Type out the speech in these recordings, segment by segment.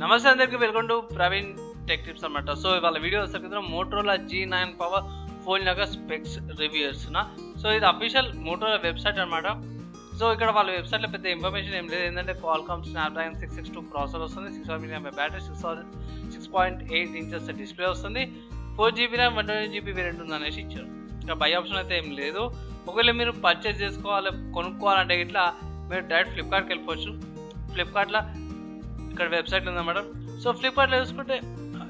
నమస్తే అందరికీ, welcome to Praveen tech tips అనమాట. సో ఇవాళ వీడియో వచ్చేసి మోటరోలా G9 పవర్ ఫోన్ యొక్క స్పెక్స్ రివ్యూ చేస్తున్నా. సో ఇది అఫీషియల్ మోటరోలా వెబ్సైట్ అనమాట. సో ఇక్కడ వాళ్ళ వెబ్సైట్లో పెద్ద ఇన్ఫర్మేషన్ ఏం లేదు. ఏంటంటే Qualcomm Snapdragon 662 ప్రాసెసర్ వస్తుంది, 600 mAh బ్యాటరీ, 6.8 ఇంచెస్ డిస్ప్లే వస్తుంది, 4GB RAM 128GB వేరియంట్ ఉంది అనేసి ఇచ్చారు. ఇక్కడ బై ఆప్షన్ అయితే ఏం లేదు. ఒకవేళ మీరు పర్చేస్ చేసుకోవాలి, కొనుక్కోవాలంటే ఇట్లా మీరు డైరెక్ట్ ఫ్లిప్కార్ట్కి వెళ్ళిపోవచ్చు. ఫ్లిప్కార్ట్లో ఇక్కడ వెబ్సైట్ ఉందన్నమాట. సో ఫ్లిప్కార్ట్లో చూసుకుంటే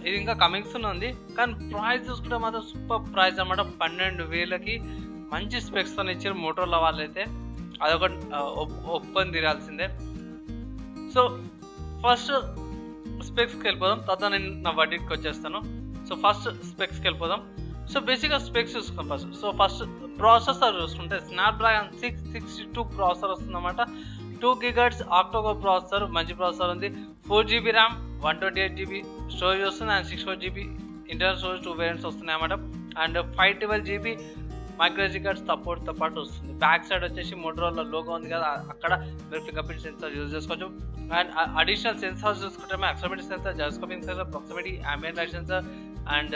ఇది ఇంకా కమింగ్ సూన్ ఉంది, కానీ ప్రైస్ చూసుకుంటే మాత్రం సూపర్ ప్రైస్ అనమాట. 12,000కి మంచి స్పెక్స్తో ఇచ్చారు మోటరోలా వాళ్ళైతే. అదొక ఒప్పుకొని తీరాల్సిందే. సో ఫస్ట్ స్పెక్స్కి వెళ్ళిపోదాం, తర్వాత నేను నా వడ్డీకి వచ్చేస్తాను. సో ఫస్ట్ స్పెక్స్కి వెళ్ళిపోదాం. సో బేసిక్గా స్పెక్స్ చూసుకుంటాం ఫస్ట్. సో ఫస్ట్ ప్రాసెసర్ చూసుకుంటే స్నాప్డ్రాగన్ 662 ప్రాసెసర్ వస్తుందన్నమాట. 2 GHz ఆక్టోకోర్ ప్రాసెసర్, మంచి ప్రాసెసర్ ఉంది. 4GB RAM 128GB స్టోరేజ్ వస్తుంది, and 64GB internal storage 2 variants వస్తున్నాయి అన్నమాట. అండ్ 512GB మైక్రోఎస్డి కార్డ్ సపోర్ట్తో పాటు వస్తుంది. బ్యాక్ సైడ్ వచ్చేసి మోటరోలా లోగో ఉంది కదా, అక్కడ మీరు ఫింగర్ ప్రింట్ సెన్సార్ యూజ్ చేసుకోవచ్చు. అండ్ అడిషనల్ సెన్సార్స్ చూసుకుంటే accelerometer sensor, gyroscopic sensor, proximity, ambient light sensor and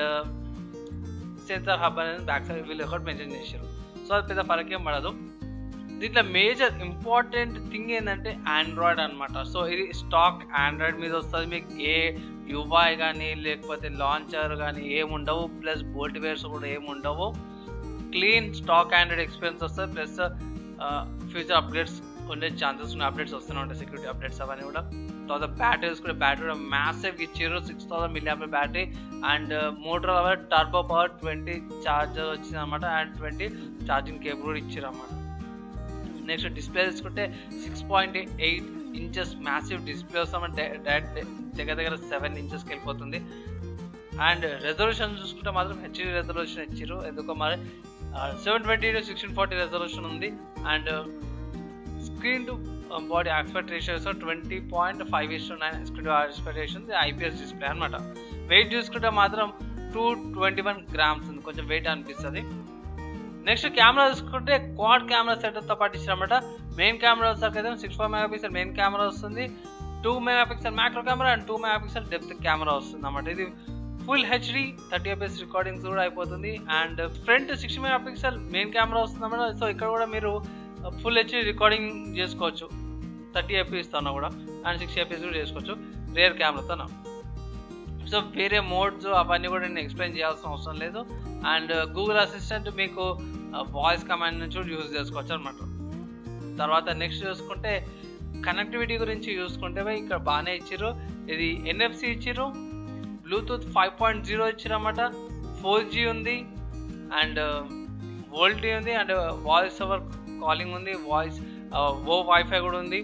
sensor hub అనేది బ్యాక్ సైడ్ వీళ్ళు ఒకటి మెన్షన్ చేశారు. సో అది పెద్ద ఫరకేం పడదు. దీంట్లో మేజర్ ఇంపార్టెంట్ థింగ్ ఏంటంటే ఆండ్రాయిడ్ అనమాట. సో ఇది స్టాక్ ఆండ్రాయిడ్ మీద వస్తుంది. మీకు ఏ యూఐ కానీ లేకపోతే లాంచర్ కానీ ఏముండవు, ప్లస్ బోల్ట్వేర్స్ కూడా ఏముండవు. క్లీన్ స్టాక్ ఆండ్రాయిడ్ ఎక్స్పీరియన్స్ వస్తుంది. ప్లస్ ఫ్యూచర్ అప్డేట్స్ ఉండే ఛాన్సెస్ ఉన్న అప్డేట్స్ వస్తూనే ఉంటాయి, సెక్యూరిటీ అప్డేట్స్ అవన్నీ కూడా. తర్వాత బ్యాటరీస్ కూడా, బ్యాటరీ కూడా మ్యాసివ్ ఇచ్చారు, 6000 mAh battery. And Motorola turbo power 20 charger వచ్చింది అనమాట, అండ్ 20 ఛార్జింగ్ కేబుల్ కూడా ఇచ్చారు అన్నమాట. నెక్స్ట్ డిస్ప్లే తీసుకుంటే 6.8 ఇంచెస్ మ్యాసివ్ డిస్ప్లే వస్తామంటే డైరెక్ట్ దగ్గర 7 ఇంచెస్కి వెళ్ళిపోతుంది. అండ్ రెజల్యూషన్ చూసుకుంటే మాత్రం HD రెజల్యూషన్ ఇచ్చారు. ఎందుకో మరి 720x1640 రెజల్యూషన్ ఉంది. And screen to body aspect ratio 20.5:9 screen to aspect ratio ఉంది. IPS డిస్ప్లే అనమాట. వెయిట్ చూసుకుంటే మాత్రం 221 grams ఉంది, కొంచెం వెయిట్ అనిపిస్తుంది. నెక్స్ట్ కెమెరా చూసుకుంటే క్వాడ్ కెమెరా సెటప్తో పాటు ఇచ్చారన్నమాట. మెయిన్ కెమెరా వచ్చేసరికి అయితే 64 MP మెయిన్ కెమెరా వస్తుంది, 2 MP macro camera and 2 MP depth camera వస్తుంది అన్నమాట. ఇది ఫుల్ HD 30 fps రికార్డింగ్స్ కూడా అయిపోతుంది. And front 60 MP main camera వస్తుంది అన్నమాట. సో ఇక్కడ కూడా మీరు ఫుల్ HD రికార్డింగ్ చేసుకోవచ్చు 30 fps తోన కూడా, అండ్ 60 fps కూడా చేసుకోవచ్చు రియర్ కెమెరాతో. సో వేరే మోడ్స్ అవన్నీ కూడా నేను ఎక్స్ప్లెయిన్ చేయాల్సిన అవసరం లేదు. అండ్ గూగుల్ అసిస్టెంట్ మీకు వాయిస్ కమాండ్ నుంచి కూడా యూజ్ చేసుకోవచ్చు అనమాట. తర్వాత నెక్స్ట్ చూసుకుంటే కనెక్టివిటీ గురించి చూసుకుంటే ఇక్కడ బాగానే ఇచ్చారు. ఇది NFC ఇచ్చారు, బ్లూటూత్ 5.0 ఇచ్చారు అన్నమాట, 4G ఉంది, అండ్ VoLTE ఉంది, అండ్ వాయిస్ ఓవర్ కాలింగ్ ఉంది, వైఫై కూడా ఉంది.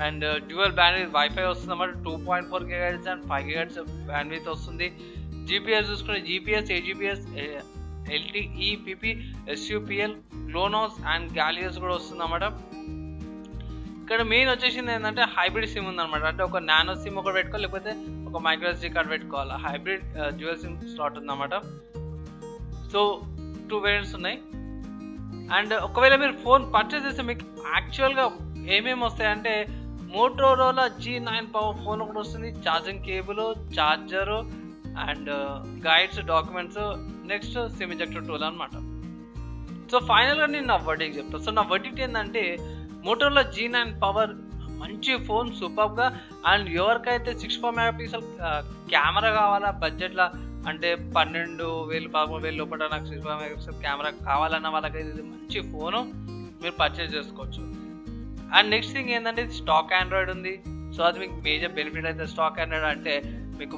అండ్ డ్యూయల్ బ్యాండ్విడ్త్ వైఫై వస్తుంది అన్నమాట. 2.4 GHz అండ్ 5 GHz బ్యాండ్విడ్త్ వస్తుంది. GPS చూసుకుంటే GPS, AGPS, LTE, PP, SUPL, GLONASS and GALIOS కూడా వస్తుంది అన్నమాట. ఇక్కడ మెయిన్ వచ్చేసింది ఏంటంటే హైబ్రిడ్ సిమ్ ఉందన్నమాట. అంటే ఒక నానో సిమ్ ఒకటి పెట్టుకోవాలి, లేకపోతే ఒక మైక్రోఎస్డి కార్డ్ పెట్టుకోవాలి. హైబ్రిడ్ డ్యూయల్ సిమ్ స్లాట్ ఉందన్నమాట. సో 2 వేరియంట్స్ ఉన్నాయి. అండ్ ఒకవేళ మీరు ఫోన్ పర్చేస్ చేస్తే మీకు యాక్చువల్గా ఏమేమి వస్తాయంటే మోటరోలా G9 పవర్ ఫోన్ ఒకటి వస్తుంది, charging cable, charger and guides, documents, next SIM injector tool అనమాట. సో ఫైనల్గా నేను నా వడ్డీకి చెప్తాను. సో నా వడ్డీకి ఏంటంటే మోటరోలా G9 పవర్ మంచి ఫోన్, సూపర్గా. అండ్ ఎవరికైతే 64 MP కెమెరా కావాలా బడ్జెట్లో, అంటే 12,000 13,000 లోపల నాకు 64 MP కెమెరా కావాలన్న వాళ్ళకైతే ఇది మంచి ఫోను, మీరు పర్చేస్ చేసుకోవచ్చు. అండ్ నెక్స్ట్ థింగ్ ఏంటంటే ఇది స్టాక్ ఆండ్రాయిడ్ ఉంది. సో అది మీకు మేజర్ బెనిఫిట్ అయితే. స్టాక్ ఆండ్రాయిడ్ అంటే మీకు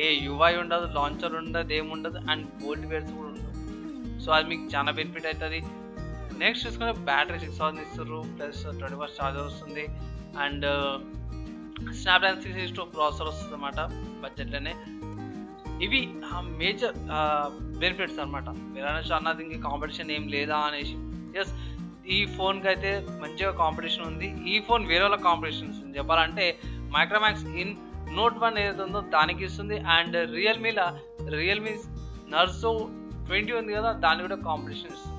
ఏ UI ఉండదు, లాంచర్ ఉండదు, ఏముండదు, అండ్ బోల్ట్వేర్స్ కూడా ఉండదు. సో అది మీకు చాలా బెనిఫిట్ అవుతుంది. నెక్స్ట్ చూసుకుంటే బ్యాటరీ 6000 ఇస్తారు, ప్లస్ 20W ఛార్జర్ వస్తుంది. అండ్ స్నాప్డ్రాగన్ 662 ప్రాసెసర్ వస్తుంది అన్నమాట బడ్జెట్లోనే. ఇవి మేజర్ బెనిఫిట్స్ అనమాట. మీరు అనేసి అన్నది ఇంక కాంపిటీషన్ ఏం లేదా అనేసి. ఎస్, ఈ ఫోన్కి అయితే మంచిగా కాంపిటీషన్ ఉంది. ఈ ఫోన్ వేరే వాళ్ళ కాంపిటీషన్ ఇస్తుంది చెప్పాలంటే. మైక్రోమాక్స్ ఇన్ Note 1 ఏదైతే ఉందో దానికి ఇస్తుంది. అండ్ రియల్మీ Narzo 20 ఉంది కదా, దాన్ని కూడా కాంపిటీషన్ ఇస్తుంది.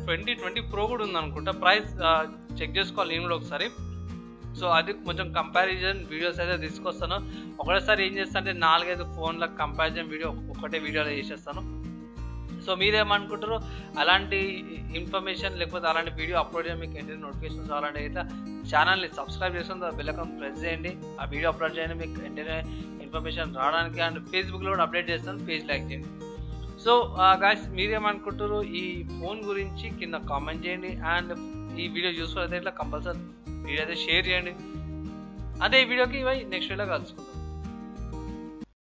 2020 Pro కూడా ఉంది అనుకుంటా. ప్రైస్ చెక్ చేసుకోవాలి నేను కూడా ఒకసారి. సో అది కొంచెం కంపారిజన్ వీడియోస్ అయితే తీసుకొస్తాను. ఒకటేసారి ఏం చేస్తాను అంటే 4-5 ఫోన్ల కంపారిజన్ వీడియో ఒకటే వీడియోలో చేసేస్తాను. సో మీరేమనుకుంటారో అలాంటి ఇన్ఫర్మేషన్ లేకపోతే అలాంటి వీడియో అప్లోడ్ చేయడం మీకు ఏంటంటే నోటిఫికేషన్స్ రావాలంటే అయితే ఛానల్ని సబ్స్క్రైబ్ చేసుకుని బెల్ ఐకాన్ ప్రెస్ చేయండి. ఆ వీడియో అప్లోడ్ చేయండి మీకు వెంటనే ఇన్ఫర్మేషన్ రావడానికి. అండ్ ఫేస్బుక్లో కూడా అప్డేట్ చేస్తాను, పేజ్ లైక్ చేయండి. సో గాయ్స్ మీరేమనుకుంటారు ఈ ఫోన్ గురించి కింద కామెంట్ చేయండి. అండ్ ఈ వీడియో యూస్ఫుల్ అయితే ఇట్లా కంపల్సరీ వీడియో అయితే షేర్ చేయండి. అదే ఈ వీడియోకి నెక్స్ట్ వీడియోలో కలుసుకుంటాం.